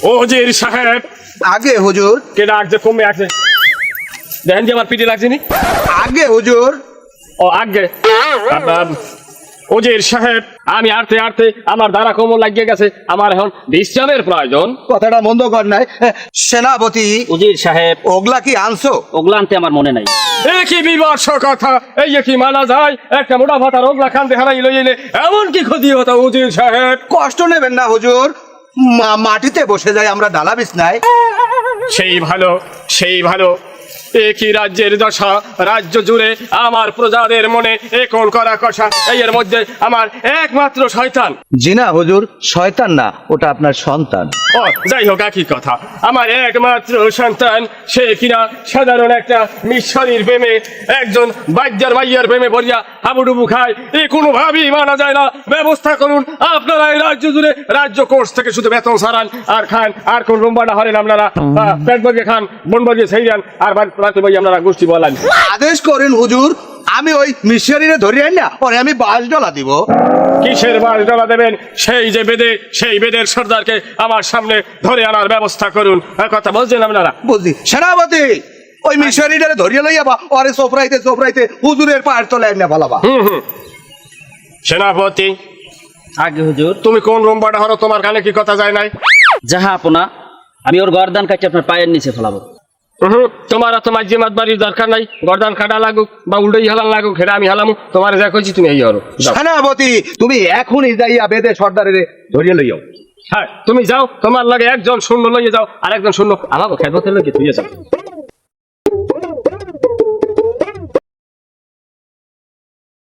ওজির সাহেব। আগে হুজুর। কে ডাকছে? কমে আছে দেখেন যে আমার পিঠে লাগছে নি। আগে হুজুর। ও আগে। ওজির সাহেব, আমি আরতে আরতে আমার দ্বারা কোমর লাগিয়ে গেছে, আমার এখন বিশ্রামের প্রয়োজন। কথাটা মন্দ কর নাই। সেনাপতি। উজির সাহেব, ওগলা কি আনছো? ওগুলা আনতে আমার মনে নাই। কি বিবর্ষ কথা, এই কি মানা যায়? একটা মোটা ভাতার ওগলা খান দেখানাই লইলে এমন কি ক্ষতি হতো উজির সাহেব? কষ্ট নেবেন না হুজুর, মাটিতে বসে যাই আমরা ডালা বিছনায়। সেই ভালো, সেই ভালো। একই রাজ্যের দশা, রাজ্য জুড়ে আমার প্রজাদের মনে একন করা কষা, এর মধ্যে আমার একমাত্র শয়তান। জি না হুজুর, শয়তান না, ওটা আপনার সন্তান। ও যাই হোক, একই কথা। আমার একমাত্র সন্তান, সে কিনা সাধারণ একটা মিশরীর প্রেমে, একজন বাদ্যার মাইয়ার প্রেমে পড়িয়া হাবুডুবু খায়। এ কোনোভাবেই মানা যায় না। ব্যবস্থা করুন আপনারা এই রাজ্য জুড়ে। রাজ্য কোর্স থেকে শুধু বেতন সারান আর খান, আর কোন রুম্বাটা হরেন আপনারা। পেট বর্গে খান, মন বর্গে সেই যান, আর রাতে বই আপনারা গোষ্ঠী বলেন। আদেশ করেন হুজুর, আমি ওই মিশরীরে ধরে আনি না, পরে আমি 22 ডলা দিব। কিসের বাস ডলা দেবেন? সেই যে বেদে, সেই বেদের সর্দারকে আমার সামনে ধরে আনার ব্যবস্থা করুন। কথা বলছেন আপনারা? বুঝলি সেনাপতি, ওই মিশরীরে ধরিয়ে লইয়া বা ওরে সোফরাইতে সোফরাইতে হুজুরের পায়ের তলায় এনে ফেলাবা। সেনাপতি। আগে হুজুর। তুমি কোন রুম্বাটা হরো? তোমার কানে কি কথা যায় নাই? যাহা আপনা, আমি ওর গর্দান কাছে আপনার পায়ের নিচে ফেলাবো। তোমার এত মাঝে মাতবাড়ির দরকার নাই। গর্দান কাটা লাগুক বা উল্টোই হালান লাগুক, হেরা আমি হালামু। তোমার যা কইছি তুমি এই হরো। সেনাপতি, তুমি এখনই যাইয়া বেদে সর্দারের ধরিয়ে লইয়াও। হ্যাঁ, তুমি যাও, তোমার লাগে একজন শূন্য লইয়ে যাও, আর একজন শূন্য আমাকে খেদমতের লইয়ে তুই যাও।